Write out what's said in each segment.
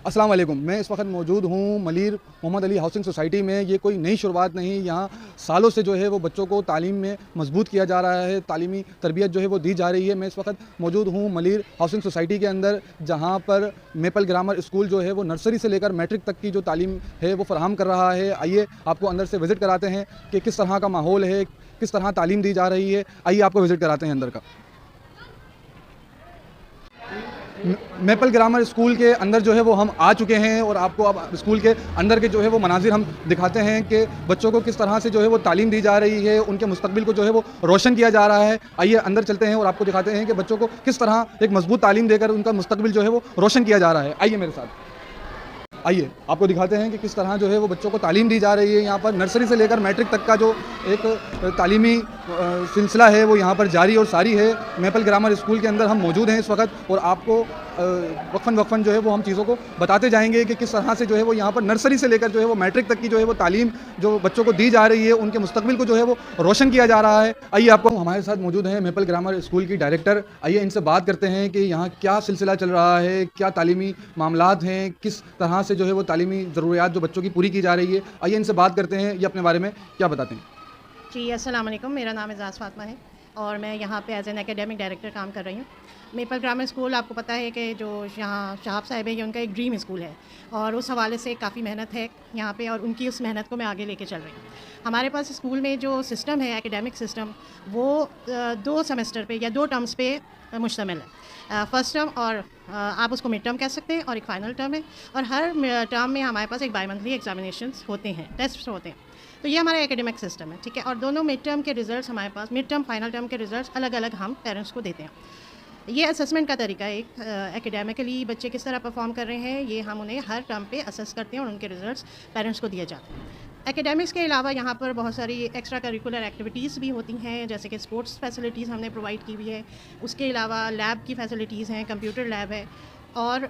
अस्सलाम वालेकुम। मैं इस वक्त मौजूद हूँ मलीर मोहम्मद अली हाउसिंग सोसाइटी में। ये कोई नई शुरुआत नहीं, यहाँ सालों से जो है वो बच्चों को तालीम में मजबूत किया जा रहा है, तालीमी तरबियत जो है वो दी जा रही है। मैं इस वक्त मौजूद हूँ मलीर हाउसिंग सोसाइटी के अंदर, जहाँ पर मेपल ग्रामर स्कूल जो है वो नर्सरी से लेकर मैट्रिक तक की जो तालीम है वो फराहम कर रहा है। आइए आपको अंदर से विज़िट कराते हैं कि किस तरह का माहौल है, किस तरह तालीम दी जा रही है। आइए आपको विज़िट कराते हैं अंदर का। मेपल ग्रामर स्कूल के अंदर जो है वो हम आ चुके हैं और आपको अब स्कूल के अंदर के जो है वो मनाजिर हम दिखाते हैं कि बच्चों को किस तरह से जो है वो तालीम दी जा रही है, उनके मुस्तकबिल को जो है वो रोशन किया जा रहा है। आइए अंदर चलते हैं और आपको दिखाते हैं कि बच्चों को किस तरह एक मजबूत तालीम देकर उनका मुस्तकबिल जो है वो रोशन किया जा रहा है। आइए मेरे साथ, आइए आपको दिखाते हैं कि किस तरह जो है वो बच्चों को तालीम दी जा रही है। यहाँ पर नर्सरी से लेकर मैट्रिक तक का जो एक तालीमी सिलसिला है वो यहाँ पर जारी और सारी है। मेपल ग्रामर स्कूल के अंदर हम मौजूद हैं इस वक्त और आपको वक्फन जो है वो हम चीज़ों को बताते जाएंगे कि किस तरह से जो है वो यहाँ पर नर्सरी से लेकर जो है वो मैट्रिक तक की जो है वो तालीम जो बच्चों को दी जा रही है, उनके मुस्तकबिल को जो है वो रोशन किया जा रहा है। आइए आपको, हमारे साथ मौजूद हैं मेपल ग्रामर स्कूल की डायरेक्टर। आइए इनसे बात करते हैं कि यहाँ क्या सिलसिला चल रहा है, क्या तालीमी मामलात हैं, किस तरह से जो है वो तालीमी ज़रूरियात जो बच्चों की पूरी की जा रही है। आइए इनसे बात करते हैं, ये अपने बारे में क्या बताते हैं। जी, अस्सलाम वालेकुम। मेरा नाम एजाज़ फ़ातिमा है और मैं यहाँ पे एज़ एन एकेडमिक डायरेक्टर काम कर रही हूँ। मेपल ग्रामर स्कूल, आपको पता है कि जो यहाँ शहाब साहिब है, ये उनका एक ड्रीम स्कूल है और उस हवाले से काफ़ी मेहनत है यहाँ पे और उनकी उस मेहनत को मैं आगे लेके चल रही हूँ। हमारे पास स्कूल में जो सिस्टम है, एकेडमिक सिस्टम, वो 2 सेमेस्टर पे या 2 टर्म्स पे मुश्तमिल है। फर्स्ट टर्म और आप उसको मिड टर्म कह सकते हैं और एक फ़ाइनल टर्म है और हर टर्म में हमारे पास एक बाई मंथली एग्जामिनेशंस होते हैं, टेस्ट होते हैं। तो ये हमारा एकेडमिक सिस्टम है, ठीक है। और दोनों मिड टर्म के रिज़ल्ट्स हमारे पास, मिड टर्म फाइनल टर्म के रिज़ल्ट्स अलग अलग हम पेरेंट्स को देते हैं। ये असेसमेंट का तरीका है, एक एकेडमिकली बच्चे किस तरह परफॉर्म कर रहे हैं, ये हम उन्हें हर टर्म पे असेस करते हैं और उनके रिज़ल्ट्स पेरेंट्स को दिए जाते हैं। एकेडमिक्स के अलावा यहाँ पर बहुत सारी एक्स्ट्रा करिकुलर एक्टिविटीज़ भी होती हैं, जैसे कि स्पोर्ट्स फैसिलिटीज़ हमने प्रोवाइड की हुई है। उसके अलावा लैब की फ़ैसिलिटीज़ हैं, कंप्यूटर लैब है और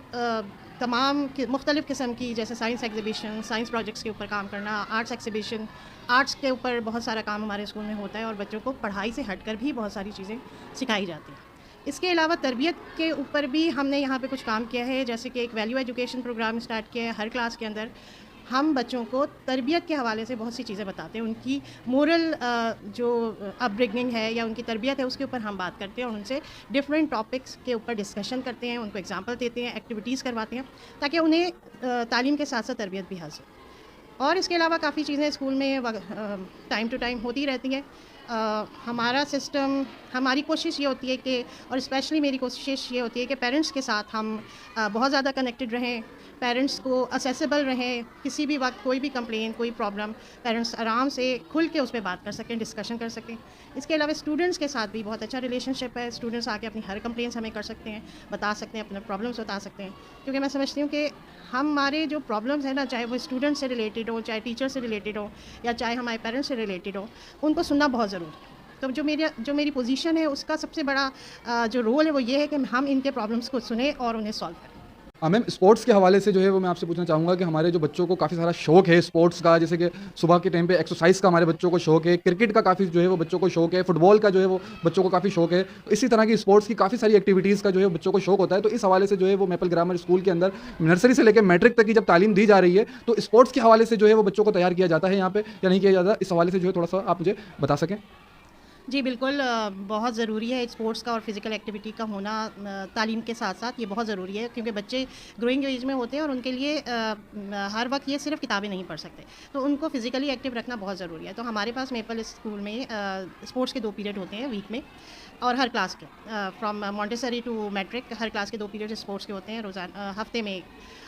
तमाम मुख्तलिफ़ किस्म की, जैसे साइंस एग्जीबिशन, साइंस प्रोजेक्ट्स के ऊपर काम करना, आर्ट्स एक्सिबिशन, आर्ट्स के ऊपर बहुत सारा काम हमारे स्कूल में होता है और बच्चों को पढ़ाई से हटकर भी बहुत सारी चीज़ें सिखाई जाती हैं। इसके अलावा तरबियत के ऊपर भी हमने यहाँ पे कुछ काम किया है, जैसे कि एक वैल्यू एजुकेशन प्रोग्राम स्टार्ट किया है। हर क्लास के अंदर हम बच्चों को तरबियत के हवाले से बहुत सी चीज़ें बताते हैं, उनकी मोरल जो अपब्रिंगिंग है या उनकी तरबियत है उसके ऊपर हम बात करते हैं और उनसे डिफरेंट टॉपिक्स के ऊपर डिस्कशन करते हैं, उनको एग्जांपल देते हैं, एक्टिविटीज़ करवाते हैं ताकि उन्हें तालीम के साथ साथ तरबियत भी हासिल। और इसके अलावा काफ़ी चीज़ें स्कूल में टाइम टू टाइम होती रहती हैं। हमारा सिस्टम, हमारी कोशिश ये होती है कि, और स्पेशली मेरी कोशिश ये होती है कि पेरेंट्स के साथ हम बहुत ज़्यादा कनेक्टेड रहें, पेरेंट्स को असेसेबल रहें। किसी भी वक्त कोई भी कंप्लेन, कोई प्रॉब्लम, पेरेंट्स आराम से खुल के उस पर बात कर सकें, डिस्कशन कर सकें। इसके अलावा स्टूडेंट्स के साथ भी बहुत अच्छा रिलेशनशिप है। स्टूडेंट्स आके अपनी हर कंप्लेंट्स हमें कर सकते हैं, बता सकते हैं, अपने प्रॉब्लम्स बता सकते हैं, क्योंकि मैं समझती हूँ कि हमारे जो प्रॉब्लम्स हैं ना, चाहे वो स्टूडेंट से रिलेटेड हो, चाहे टीचर से रिलेटेड हो या चाहे हमारे पेरेंट्स से रिलेटेड हो, उनको सुनना बहुत ज़रूरी है। तो जो मेरी पोजीशन है, उसका सबसे बड़ा जो रोल है वो ये है कि हम इनके प्रॉब्लम्स को सुने और उन्हें सॉल्व करें। हाँ मैम, स्पोर्ट्स के हवाले से जो है वो मैं आपसे पूछना चाहूँगा कि हमारे जो बच्चों को काफ़ी सारा शौक है स्पोर्ट्स का, जैसे कि सुबह के टाइम पे एक्सरसाइज का हमारे बच्चों को शौक है, क्रिकेट का काफ़ी जो है वो बच्चों को शौक है, फुटबॉल का जो है वो बच्चों को काफ़ी शौक है। तो इसी तरह की स्पोर्ट्स की काफ़ी सारी एक्टिविटीज़ का जो है बच्चों को शौक होता है। तो इस हवाले से जो है वो मेपल ग्रामर स्कूल के अंदर नर्सरी से लेकर मैट्रिक तक की जब तालीम दी जा रही है, तो स्पोर्ट्स के हवाले से जो है वो बच्चों को तैयार किया जाता है यहाँ पे या नहीं किया जाता, इस हवाले से जो है थोड़ा सा आप मुझे बता सकें। जी बिल्कुल, बहुत ज़रूरी है स्पोर्ट्स का और फिज़िकल एक्टिविटी का होना तालीम के साथ साथ। ये बहुत ज़रूरी है क्योंकि बच्चे ग्रोइंग एज में होते हैं और उनके लिए हर वक्त ये सिर्फ किताबें नहीं पढ़ सकते, तो उनको फिज़िकली एक्टिव रखना बहुत ज़रूरी है। तो हमारे पास मेपल स्कूल में स्पोर्ट्स के 2 पीरियड होते हैं वीक में और हर क्लास के, फ्रॉम मॉन्टेसरी टू मैट्रिक, हर क्लास के 2 पीरियड स्पोर्ट्स के होते हैं रोज़ाना, हफ्ते में एक।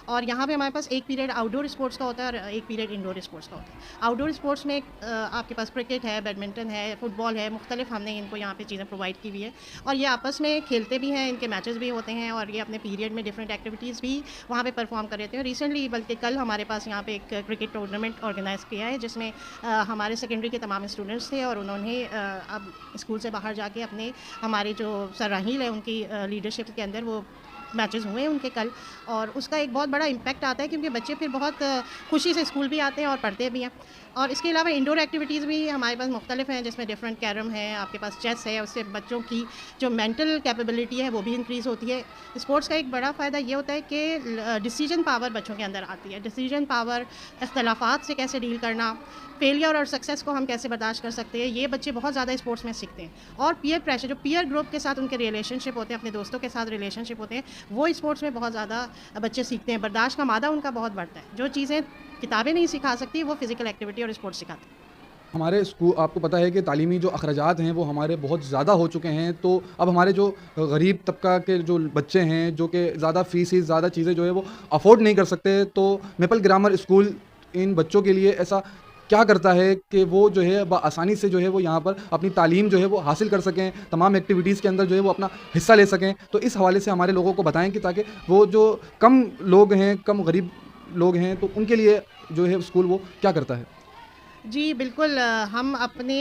और यहाँ पे हमारे पास 1 पीरियड आउटडोर स्पोर्ट्स का होता है और 1 पीरियड इंडोर स्पोर्ट्स का होता है। आउटडोर स्पोर्ट्स में आपके पास क्रिकेट है, बैडमिंटन है, फुटबॉल है, मुख्तलिफ हमने इनको यहाँ पे चीज़ें प्रोवाइड की हुई है और ये आपस में खेलते भी हैं, इनके मैचेस भी होते हैं और ये अपने पीरियड में डिफरेंट एक्टिविटीज़ भी वहाँ पे परफॉर्म कर रहे थे। रिसेंटली बल्कि कल हमारे पास यहाँ पे एक क्रिकेट टूर्नामेंट ऑर्गेनाइज़ किया है जिसमें हमारे सेकेंडरी के तमाम स्टूडेंट्स थे और उन्होंने अब स्कूल से बाहर जाके अपने, हमारे जो सर राहील है उनकी लीडरशिप के अंदर वो मैचेस हुए हैं उनके कल, और उसका एक बहुत बड़ा इम्पैक्ट आता है क्योंकि बच्चे फिर बहुत खुशी से स्कूल भी आते हैं और पढ़ते भी हैं। और इसके अलावा इंडोर एक्टिविटीज़ भी हमारे पास मुख्तलिफ हैं, जिसमें डिफरेंट कैरम है, आपके पास चेस है, उससे बच्चों की जो मेंटल कैपेबिलिटी है वो भी इंक्रीज़ होती है। स्पोर्ट्स का एक बड़ा फ़ायदा ये होता है कि डिसीजन पावर बच्चों के अंदर आती है। डिसीजन पावर, इख्तलाफात से कैसे डील करना, फेलियर और सक्सेस को हम कैसे बर्दाश्त कर सकते हैं, ये बच्चे बहुत ज़्यादा स्पोर्ट्स में सीखते हैं। और पीयर प्रेशर, जो पीयर ग्रुप के साथ उनके रिलेशनशिप होते हैं, अपने दोस्तों के साथ रिलेशनशिप होते हैं, वो स्पोर्ट्स में बहुत ज़्यादा बच्चे सीखते हैं। बर्दाश्त का मादा उनका बहुत बढ़ता है। जो चीज़ें किताबें नहीं सिखा सकती वो फिज़िकल एक्टिविटी और स्पोर्ट्स सिखाते हैं। हमारे स्कूल, आपको पता है कि तालीमी जो अखराजात हैं वो हमारे बहुत ज़्यादा हो चुके हैं, तो अब हमारे जो गरीब तबका के जो बच्चे हैं जो कि ज़्यादा फ़ीस ज़्यादा चीज़ें जो है वो अफोर्ड नहीं कर सकते, तो मेपल ग्रामर स्कूल इन बच्चों के लिए ऐसा क्या करता है कि वो जो है आसानी से जो है वो यहाँ पर अपनी तालीम जो है वो हासिल कर सकें, तमाम एक्टिविटीज़ के अंदर जो है वो अपना हिस्सा ले सकें। तो इस हवाले से हमारे लोगों को बताएं कि ताकि वो जो कम लोग हैं, कम गरीब लोग हैं, तो उनके लिए जो है स्कूल वो क्या करता है। जी बिल्कुल, हम अपने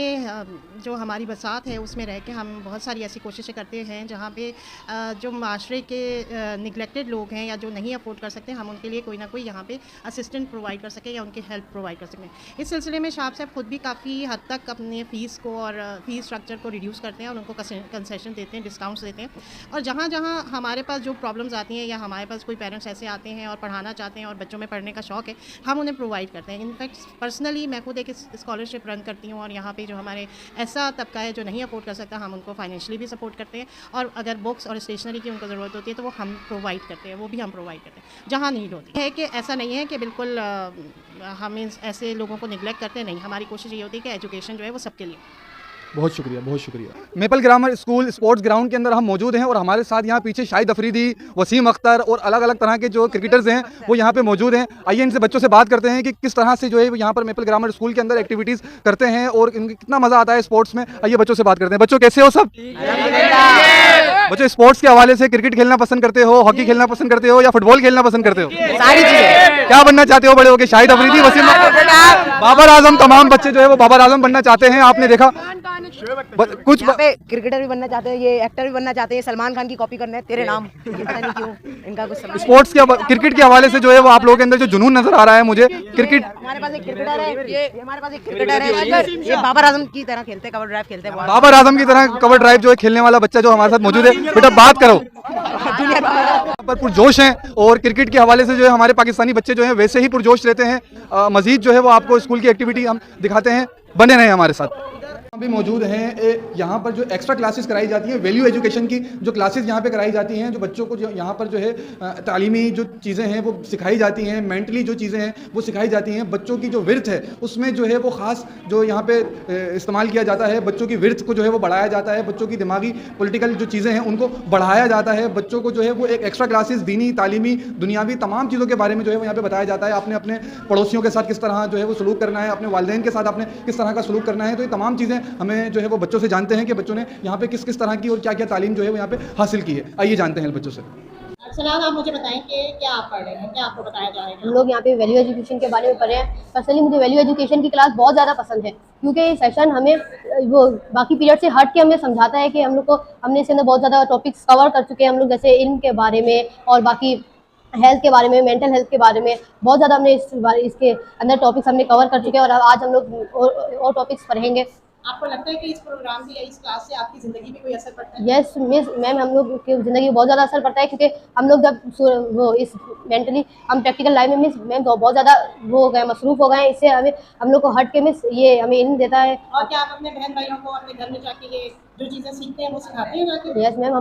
जो हमारी बसात है उसमें रह के हम बहुत सारी ऐसी कोशिशें करते हैं जहाँ पे जो माशरे के निगलेक्टेड लोग हैं या जो नहीं अफोर्ड कर सकते, हम उनके लिए कोई ना कोई यहाँ पे असिस्टेंट प्रोवाइड कर सकें या उनकी हेल्प प्रोवाइड कर सकें। इस सिलसिले में शाह साहब खुद भी काफ़ी हद तक अपने फ़ीस को और फ़ीस स्ट्रक्चर को रिड्यूस करते हैं और उनको कंसेशन देते हैं, डिस्काउंट्स देते हैं। और जहाँ जहाँ हमारे पास जो प्रॉब्लम्स आती हैं या हमारे पास कोई पेरेंट्स ऐसे आते हैं और पढ़ाना चाहते हैं और बच्चों में पढ़ने का शौक़ है, हम उन्हें प्रोवाइड करते हैं। इनफैक्ट पर्सनली मैं खुद एक स्कॉलरशिप रन करती हूँ और यहाँ पे जो हमारे ऐसा तबका है जो नहीं अफोर्ड कर सकता, हम उनको फाइनेंशियली भी सपोर्ट करते हैं, और अगर बुक्स और स्टेशनरी की उनको ज़रूरत होती है तो वो हम प्रोवाइड करते हैं, वो भी हम प्रोवाइड करते हैं जहाँ नीड होती है। कि ऐसा नहीं है कि बिल्कुल हम ऐसे लोगों को निगलेक्ट करते नहीं, हमारी कोशिश ये होती है कि एजुकेशन जो है वो सबके लिए। बहुत शुक्रिया, बहुत शुक्रिया। Maple grammar school sports ground के अंदर हम मौजूद हैं और हमारे साथ यहाँ पीछे शाहिद अफरीदी, वसीम अख्तर और अलग अलग तरह के जो क्रिकेटर्स हैं वो यहाँ पे मौजूद हैं। आइए इनसे बच्चों से बात करते हैं कि किस तरह से जो है यहाँ पर मेपल ग्रामर स्कूल के अंदर एक्टिविटीज़ करते हैं और इनके कितना मज़ा आता है स्पोर्ट्स में। आइए बच्चों से बात करते हैं। बच्चों कैसे हो सब? बच्चों स्पोर्ट्स के हवाले से क्रिकेट खेलना पसंद करते हो, हॉकी खेलना पसंद करते हो या फुटबॉल खेलना पसंद करते हो? सारी चीजें। क्या बनना चाहते हो बड़े होके? शाहिद अफरीदी, वसीम अख्तर, बाबर आजम, तमाम बच्चे जो है वो बाबर आजम बनना चाहते हैं। आपने देखा कुछ यहाँ पे क्रिकेटर भी बनना चाहते हैं, ये एक्टर भी बनना चाहते हैं, सलमान खान की कॉपी करना है तेरे नाम, ये पता नहीं क्यों इनका कुछ समझ। स्पोर्ट्स के क्रिकेट के हवाले से जो है वो आप लोगों के अंदर जो जुनून नजर आ रहा है मुझे क्रिकेट। हमारे पास एक क्रिकेटर है, ये हमारे पास एक क्रिकेटर है, ये बाबर आजम की तरह खेलते हैं, कवर ड्राइव खेलते हैं। बाबर आजम की तरह कवर ड्राइव जो है खेलने वाला बच्चा जो हमारे साथ मौजूद है। बेटा बात करो। पर पुरजोश हैं और क्रिकेट के हवाले से जो है हमारे पाकिस्तानी बच्चे जो हैं वैसे ही पुरजोश रहते हैं। मजीद जो है वो आपको स्कूल की एक्टिविटी हम दिखाते हैं, बने रहें हमारे साथ। भी मौजूद हैं यहाँ पर जो एक्स्ट्रा क्लासेस कराई जाती हैं, वैल्यू एजुकेशन की जो क्लासेस यहाँ पे कराई जाती हैं, जो बच्चों को जो यहाँ पर जो है तालीमी जो चीज़ें हैं वो सिखाई जाती हैं, मेंटली जो चीज़ें हैं वो सिखाई जाती हैं। बच्चों की जो विर्थ है उसमें जो है वो ख़ास जो यहाँ पे इस्तेमाल किया जाता है, बच्चों की विर्थ को जो है वो बढ़ाया जाता है, बच्चों की दिमागी पॉलिटिकल जो चीज़ें हैं उनको बढ़ाया जाता है। बच्चों को जो है वो एक एक्स्ट्रा क्लासेस दीनी, तालीमी, दुनियावी तमाम चीज़ों के बारे में जो है वो यहाँ पर बताया जाता है। आपने अपने पड़ोसियों के साथ किस तरह जो है वो सलूक करना है, अपने वालिदैन के साथ आपने किस तरह का सलूक करना है, तो ये तमाम चीज़ें हमें जो है वो बच्चों से जानते हैं कि बच्चों ने यहाँ पे किस किस तरह की और क्या क्या तालीम जो है वो यहाँ पे हासिल की है। आइए जानते हैं बच्चों से। सलाम, आप मुझे बताएं कि क्या आप पढ़ रहे हैं, क्या आपको बताया जा रहा है? हम लोग यहाँ पे वैल्यू एजुकेशन के बारे में पढ़ रहे हैं। पर्सनली मुझे वैल्यू एजुकेशन की क्लास बहुत ज़्यादा पसंद है क्योंकि ये सेशन हमें वो बाकी पीरियड से हट के हमें समझाता है कि हम लोग को हमने इसके अंदर बहुत ज़्यादा टॉपिक्स कवर कर चुके हैं हम लोग, जैसे इल्म के बारे में और बाकी हेल्थ के बारे में, मेंटल हेल्थ के बारे में बहुत ज़्यादा हमने इसके अंदर टॉपिक्स हमने कवर कर चुके हैं और आज हम लोग और टॉपिक्स पढ़ेंगे। आपको लगता है कि इस प्रोग्राम से या इस क्लास से आपकी ज़िंदगी पे कोई असर पड़ता है? यस मिस मैम, हम लोग की ज़िंदगी में बहुत ज़्यादा असर पड़ता है क्योंकि हम लोग जब वो इस मेंटली हम प्रैक्टिकल लाइफ में मिस मैम तो बहुत ज़्यादा वो हो गए, मसरूफ़ हो गए हैं। इससे हमें हम लोग को हट के मिस ये हमें इल्म देता है। और क्या आप अपने बहन भाइयों को अपने घर में जाके ये जो चीज़ें सीखते हैं वो सिखाते हैं जाके? यस मैम,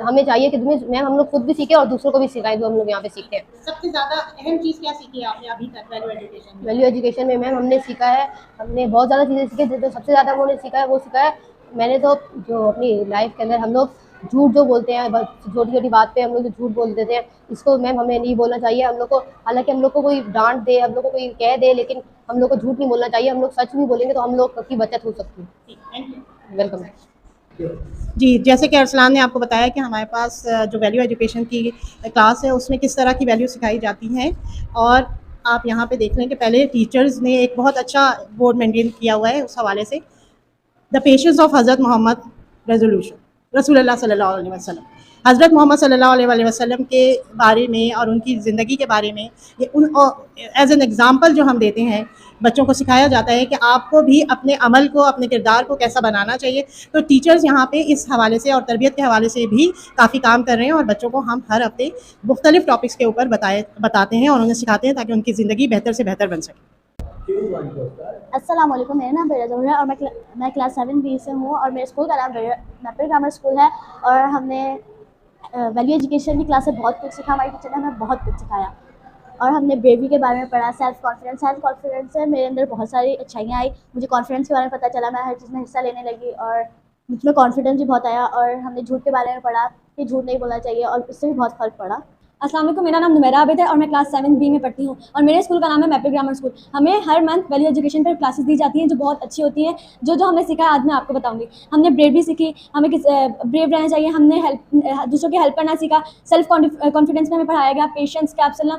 हमें चाहिए कि मैम हम लोग खुद भी सीखें और दूसरों को भी सिखाएं जो हम लोग यहाँ पे सीखते हैं। सबसे ज़्यादा अहम चीज़ क्या सीखी है आपने अभी तक वैल्यू एजुकेशन में? वैल्यू एजुकेशन में मैम हमने सीखा है, हमने बहुत ज़्यादा चीज़ें सीखी। जो सबसे ज़्यादा हमने सीखा है वो सीखा है मैंने तो जो अपनी लाइफ के अंदर हम लोग झूठ जो बोलते हैं, छोटी छोटी बात पे हम लोग जो झूठ बोल देते हैं, इसको मैम हमें नहीं बोलना चाहिए। हम लोग को हालांकि हम लोग को कोई डांट दे, हम लोग को कोई कह दे, लेकिन हम लोग को झूठ नहीं बोलना चाहिए। हम लोग सच भी बोलेंगे तो हम लोग की बचत हो सकती है। Thank you. वेलकम। जी, जैसे कि अरसलान ने आपको बताया कि हमारे पास जो वैल्यू एजुकेशन की क्लास है उसमें किस तरह की वैल्यू सिखाई जाती हैं, और आप यहाँ पे देख लें कि पहले टीचर्स ने एक बहुत अच्छा बोर्ड मेंटेन किया हुआ है उस हवाले से, द पेशेंस ऑफ हज़रत मोहम्मद रेजोल्यूशन रसूलुल्लाह सल्लल्लाहु अलैहि वसल्लम। हज़रत मोहम्मद सल्लल्लाहु अलैहि वसल्लम के बारे में और उनकी ज़िंदगी के बारे में ये उन एज एन एग्ज़ाम्पल जो हम देते हैं, बच्चों को सिखाया जाता है कि आपको भी अपने अमल को, अपने किरदार को कैसा बनाना चाहिए। तो टीचर्स यहाँ पे इस हवाले से और तरबियत के हवाले से भी काफ़ी काम कर रहे हैं और बच्चों को हम हर हफ्ते मुख्तलिफ़ टॉपिक्स के ऊपर बताते हैं और उन्हें सिखाते हैं ताकि उनकी ज़िंदगी बेहतर से बेहतर बन सके। अस्सलाम वालेकुम, मेरा नाम बेरा ज़हूर है और मैं क्लास 7B से हूँ और मेरे स्कूल का नाम मैपल ग्रामर स्कूल है। और हमने वैल्यू एजुकेशन की क्लास से बहुत कुछ सीखा, हमारी टीचर ने हमें बहुत कुछ सिखाया और हमने ब्रेवरी के बारे में पढ़ा, सेल्फ कॉन्फिडेंस से मेरे अंदर बहुत सारी अच्छाइयाँ आई। मुझे कॉन्फिडेंस के बारे में पता चला, मैं हर चीज़ में हिस्सा लेने लगी और मुझमें कॉन्फिडेंस भी बहुत आया। और हमने झूठ के बारे में पढ़ा कि झूठ नहीं बोलना चाहिए और उससे भी बहुत फ़र्क पड़ा। अस्सलाम वालेकुम, मेरा नाम नुमेरा आबिद है और मैं क्लास 7B में पढ़ती हूँ और मेरे स्कूल का नाम है मैपल ग्रामर स्कूल। हमें हर मंथ वैल्यू एजुकेशन पर क्लासेस दी जाती हैं जो बहुत अच्छी होती हैं। जो हमने सीखा है आज मैं आपको बताऊंगी। हमने ब्रेवरी सीखी, हमें किस ब्रेव रहना चाहिए, हमने दूसरों की हेल्प करना सीखा, सेल्फ कॉन्फिडेंस में हमें पढ़ाया गया, पेशेंस कैप्सूल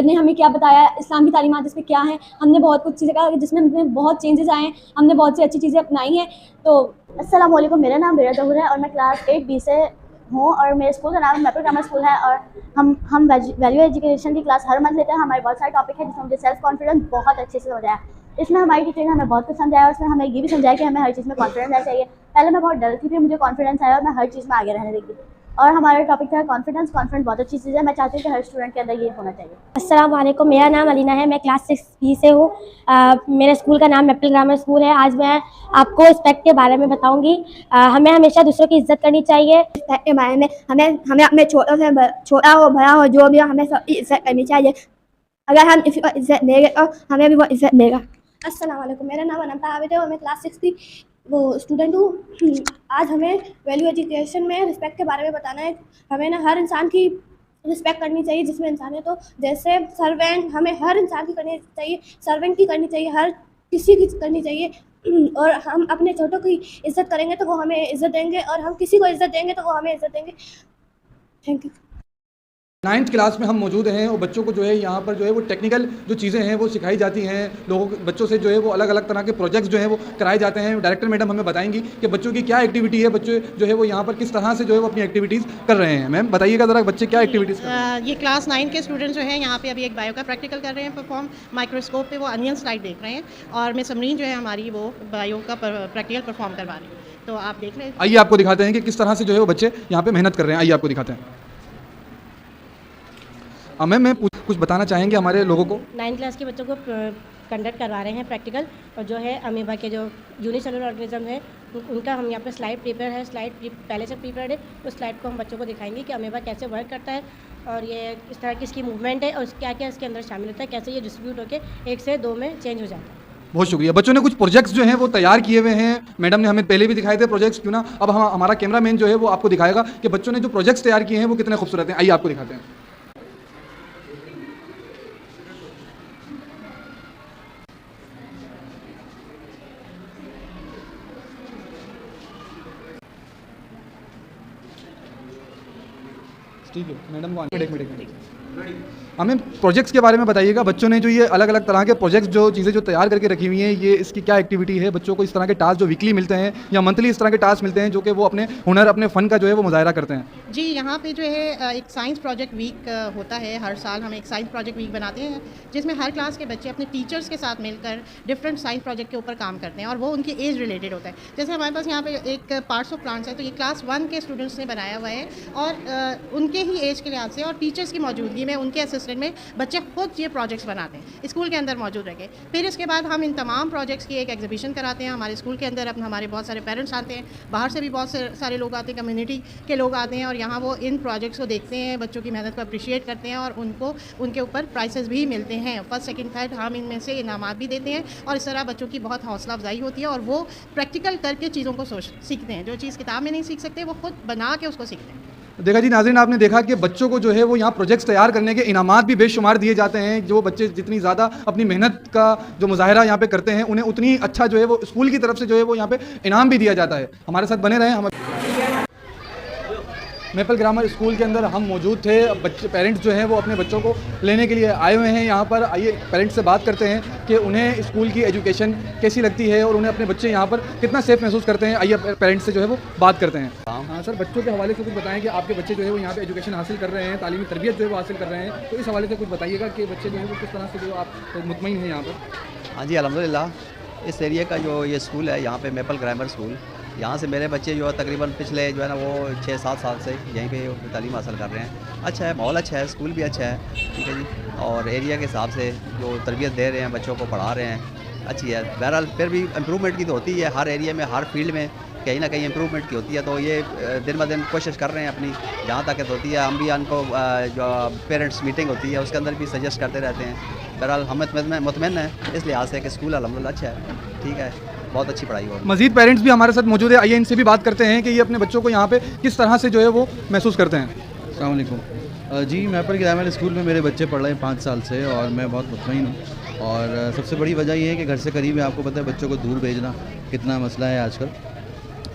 ने हमें क्या बताया, इस्लाम की तालीमात इसमें क्या है, हमने बहुत कुछ चीज़ें कहा जिसमें हमें बहुत चेंजेस आए हैं, हमने बहुत सी अच्छी चीज़ें अपनाई हैं। तो अस्सलाम वालेकुम, मेरा नाम बेरा ज़हूर है और मैं क्लास 8B से हूँ और मेरे स्कूल का नाम मैपल ग्रामर स्कूल है। और हम वैल्यू एजुकेशन की क्लास हर मंथ लेते हैं। हमारे बहुत सारे टॉपिक है जिसमें मुझे सेल्फ कॉन्फिडेंस बहुत अच्छे से समझाया। इसमें हमारी टीचर ने हमें बहुत कुछ समझाया और उसमें हमें ये भी समझाया कि हमें हर चीज़ में कॉन्फिडेंस रहना चाहिए। पहले मैं बहुत डरती थी, मुझे कॉन्फिडेंस आया और मैं हर चीज़ में आगे रहने लगी। और हमारा टॉपिक था कॉन्फिडेंस बहुत अच्छी चीज़ है, मैं चाहती हूँ कि हर स्टूडेंट के अंदर ये होना चाहिए। अस्सलाम वालेकुम, मेरा नाम अलीना है, मैं क्लास 6B से हूँ। मेरे स्कूल का नाम मैपल ग्रामर स्कूल है। आज मैं आपको रिस्पेक्ट के बारे में बताऊंगी। हमें हमेशा दूसरों की इज्जत करनी चाहिए। रिस्पेक्ट के बारे में हमें अपने छोटा हो बड़ा हो जो भी हो, हमें सबकी इज्जत करनी चाहिए। अगर हम किसी को इज्जत देंगे तो हमें भी वो इज्जत देगा। अस्सलाम वालेकुम, मेरा नाम अनंता आबिद है और मैं क्लास 6B स्टूडेंट हूँ। आज हमें वैल्यू एजुकेशन में रिस्पेक्ट के बारे में बताना है। हमें ना हर इंसान की रिस्पेक्ट करनी चाहिए जिसमें इंसान है। तो जैसे सर्वेंट, हमें हर इंसान की करनी चाहिए, सर्वेंट की करनी चाहिए, हर किसी की करनी चाहिए। और हम अपने छोटों की इज्जत करेंगे तो वो हमें इज्जत देंगे और हम किसी को इज्जत देंगे तो वो हमें इज्जत देंगे। Thank you. 9th क्लास में हम मौजूद हैं और बच्चों को जो है यहाँ पर जो है वो टेक्निकल जो चीज़ें हैं वो सिखाई जाती हैं। बच्चों से जो है वो अलग अलग तरह के प्रोजेक्ट्स जो हैं वो कराए जाते हैं। डायरेक्टर मैडम हमें बताएंगी कि बच्चों की क्या एक्टिविटी है, बच्चे जो है वो यहाँ पर किस तरह से जो है वो अपनी एक्टिविटीज़ कर रहे हैं। मैम बताइएगा ज़रा, बच्चे क्या एक्टिविटीज़ कर रहे हैं? ये क्लास 9 के स्टूडेंट्स जो हैं यहाँ पे अभी एक बायो का प्रैक्टिकल कर रहे हैं परफॉर्म। माइक्रोस्कोप पे वो अनियन स्लाइड देख रहे हैं और मिस अमरीन जो है हमारी वो बायो का प्रैक्टिकल परफॉर्म करवा रही है। तो आप देख लें। आइए आपको दिखाते हैं कि किस तरह से जो है वो बच्चे यहाँ पर मेहनत कर रहे हैं। आइए आपको दिखाते हैं। मैम मैं कुछ बताना चाहेंगे हमारे लोगों को? 9th क्लास के बच्चों को कंडक्ट करवा रहे हैं प्रैक्टिकल, और जो है अमीबा के जो यूनिसेलुलर ऑर्गेनिज्म है उनका हम यहाँ पे स्लाइड प्रिपेयर है, पहले से प्रिपेयर्ड है। उस स्लाइड को हम बच्चों को दिखाएंगे कि अमीबा कैसे वर्क करता है और ये किस तरह की इसकी मूवमेंट है और क्या क्या इसके अंदर शामिल होता है, कैसे ये डिस्ट्रीब्यूट होकर 1 से 2 में चेंज हो जाता है। बहुत शुक्रिया। बच्चों ने कुछ प्रोजेक्ट्स जो हैं वो तैयार किए हुए हैं। मैडम ने हमें पहले भी दिखाए थे प्रोजेक्ट्स, क्यों ना अब हमारा कैमरामैन जो है वो आपको दिखाएगा कि बच्चों ने जो प्रोजेक्ट्स तैयार किए हैं वो कितने खूबसूरत हैं। आइए आपको दिखाते हैं। ठीक है मैडम, वो एक मिनट हमें प्रोजेक्ट्स के बारे में बताइएगा। बच्चों ने जो ये अलग अलग तरह के प्रोजेक्ट्स जो चीज़ें जो तैयार करके रखी हुई हैं, ये इसकी क्या एक्टिविटी है? बच्चों को इस तरह के टास्क जो वीकली मिलते हैं या मंथली इस तरह के टास्क मिलते हैं जो कि वो अपने हुनर, अपने फ़न का जो है वो मुजाहरा करते हैं। जी, यहाँ पे जो है एक साइंस प्रोजेक्ट वीक होता है। हर साल हम एक साइंस प्रोजेक्ट वीक बनाते हैं जिसमें हर क्लास के बच्चे अपने टीचर्स के साथ मिलकर डिफरेंट साइंस प्रोजेक्ट के ऊपर काम करते हैं और वो उनकी एज रिलेटेड होता है। जैसे हमारे पास यहाँ पे एक पार्ट्स ऑफ प्लांट्स है, तो ये क्लास 1 के स्टूडेंट्स ने बनाया हुआ है और उनके ही एज के लिहाज से और टीचर्स की मौजूदगी में, उनके असिस्टेंट में बच्चे खुद ये प्रोजेक्ट्स बनाते हैं स्कूल के अंदर मौजूद रह। फिर इसके बाद हम इन तमाम प्रोजेक्ट्स की एक एग्जीबिशन कराते हैं हमारे स्कूल के अंदर। हमारे बहुत सारे पेरेंट्स आते हैं, बाहर से भी बहुत सारे लोग आते हैं, कम्युनिटी के लोग आते हैं और यहाँ वो इन प्रोजेक्ट्स को देखते हैं, बच्चों की मेहनत को अप्रिशिएट करते हैं और उनको उनके ऊपर प्राइसेस भी मिलते हैं। फर्स्ट सेकंड थर्ड हम इनमें से इनामात भी देते हैं और इस तरह बच्चों की बहुत हौसला अफजाई होती है और वो प्रैक्टिकल करके चीज़ों को सीखते हैं। जो चीज़ किताब में नहीं सीख सकते वो खुद बना के उसको सीखते हैं। देखा जी नाज़रीन, आपने देखा कि बच्चों को जो है वो यहाँ प्रोजेक्ट्स तैयार करने के इनामात भी बेशुमार दिए जाते हैं। जो बच्चे जितनी ज़्यादा अपनी मेहनत का जो मुजाहरा यहाँ पे करते हैं उन्हें उतनी अच्छा जो है वो स्कूल की तरफ से जो है वो यहाँ पे इनाम भी दिया जाता है। हमारे साथ बने रहें। हम मेपल ग्रामर स्कूल के अंदर हम मौजूद थे। बच्चे पेरेंट्स जो हैं वो अपने बच्चों को लेने के लिए आए हुए हैं यहाँ पर। आइए पेरेंट्स से बात करते हैं कि उन्हें स्कूल की एजुकेशन कैसी लगती है और उन्हें अपने बच्चे यहाँ पर कितना सेफ महसूस करते हैं। आइए पेरेंट्स से जो है वो बात करते हैं। हाँ सर, बच्चों के हवाले से कुछ बताएं कि आपके बच्चे जो है वो यहाँ पे एजुकेशन हासिल कर रहे हैं, तालीमी तरबियत जो है वो हासिल कर रहे हैं, तो इस हवाले से कुछ बताइएगा कि बच्चे जो हैं वो किस तरह से जो आप मुतमईन हैं यहाँ पर। हाँ जी, अल्हम्दुलिल्लाह इस एरिया का जो ये स्कूल है यहाँ पे मेपल ग्रामर स्कूल, यहाँ से मेरे बच्चे जो है तकरीबन पिछले जो है ना वो 6-7 साल से यहीं पे तालीम हासिल कर रहे हैं। अच्छा है, माहौल अच्छा है, स्कूल भी अच्छा है, ठीक है जी। और एरिया के हिसाब से जो तरबियत दे रहे हैं, बच्चों को पढ़ा रहे हैं, अच्छी है। बहरहाल फिर भी इम्प्रूवमेंट की तो होती है, हर एरिया में हर फील्ड में कहीं ना कहीं इम्प्रूवमेंट की होती है। तो ये दिन ब दिन कोशिश कर रहे हैं अपनी, जहाँ तक होती है। हम भी उनको जो पेरेंट्स मीटिंग होती है उसके अंदर भी सजेस्ट करते रहते हैं। बहरहाल हम मुतमईन हैं इस लिहाज से कि स्कूल अल्हम्दुलिल्लाह अच्छा है, ठीक है, बहुत अच्छी पढ़ाई हो। मज़ीद पेरेंट्स भी हमारे साथ मौजूद है। आइए इनसे भी बात करते हैं कि ये अपने बच्चों को यहाँ पे किस तरह से जो है वो महसूस करते हैं। अस्सलाम वालेकुम जी, मेपल ग्रामर स्कूल में मेरे बच्चे पढ़ रहे हैं 5 साल से और मैं बहुत मुतमईन हूँ। और सबसे बड़ी वजह ये है कि घर से करीब है। आपको पता है बच्चों को दूर भेजना कितना मसला है आजकल।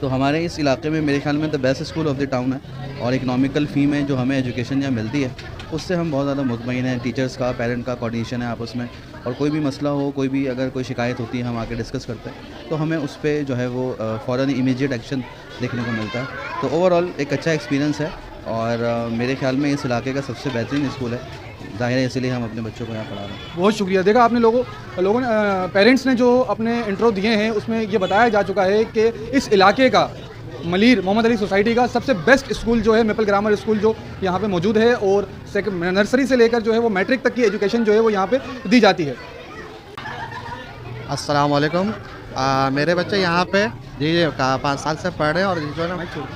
तो हमारे इस इलाके में मेरे ख्याल में the best school of the town है और इकनॉमिकल फ़ी में जो हमें एजुकेशन यहाँ मिलती है उससे हम बहुत ज़्यादा मुतमईन हैं। टीचर्स का, पेरेंट का कोऑर्डिनेशन है आपस में, और कोई भी मसला हो, कोई भी अगर कोई शिकायत होती है हम आके डिस्कस करते हैं तो हमें उस पर जो है वो फ़ौरन इमीडिएट एक्शन देखने को मिलता है। तो ओवरऑल एक अच्छा एक्सपीरियंस है और मेरे ख्याल में इस इलाके का सबसे बेहतरीन स्कूल है। ज़ाहिर है इसलिए हम अपने बच्चों को यहाँ पढ़ा रहे हैं। बहुत शुक्रिया। देखा आपने लोगों ने पेरेंट्स ने जो अपने इंट्रो दिए हैं उसमें ये बताया जा चुका है कि इस इलाके का मलीर मोहम्मद अली सोसाइटी का सबसे बेस्ट स्कूल जो है मेपल ग्रामर स्कूल जो यहाँ पे मौजूद है, और नर्सरी से लेकर जो है वो मैट्रिक तक की एजुकेशन जो है वो यहाँ पे दी जाती है। अस्सलाम वालेकुम। मेरे बच्चे यहाँ पे जी 5 साल से पढ़ रहे हैं और जो है ना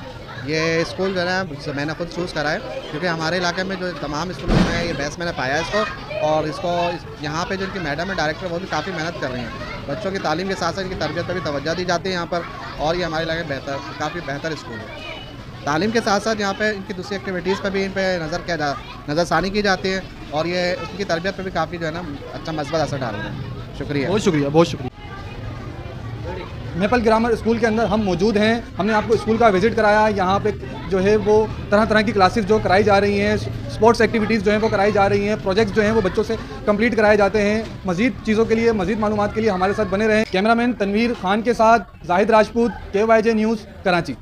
ये स्कूल जो है मैंने खुद चूज़ करा है क्योंकि हमारे इलाके में जो तमाम स्कूलों में ये बेस्ट मैंने पाया है इसको। और इसको यहाँ पे जो इनकी मैडम है डायरेक्टर, वो भी काफ़ी मेहनत कर रही हैं। बच्चों की तालीम के साथ साथ इनकी तरबियत पर भी तवज्जो दी जाती है यहाँ पर, और ये हमारे इलाके में काफ़ी बेहतर स्कूल है। तालीम के साथ साथ यहाँ पे इनकी दूसरी एक्टिविटीज़ पर भी इन पर नज़रसानी की जाती है और ये उनकी तरबियत पर भी काफ़ी जो है ना अच्छा मस्बत असर डाल रहे हैं। शुक्रिया, बहुत शुक्रिया, बहुत शुक्रिया। मेपल ग्रामर स्कूल के अंदर हम मौजूद हैं। हमने आपको स्कूल का विज़िट कराया। यहाँ पे जो है वो तरह तरह की क्लासेस जो कराई जा रही हैं, स्पोर्ट्स एक्टिविटीज़ जो हैं वो कराई जा रही हैं, प्रोजेक्ट्स जो हैं वो बच्चों से कंप्लीट कराए जाते हैं। मज़ीद चीज़ों के लिए, मज़ीद मालूमात के लिए हमारे साथ बने रहें। कैमरामैन तनवीर खान के साथ जाहिद राजपूत, KYJ न्यूज़, कराची।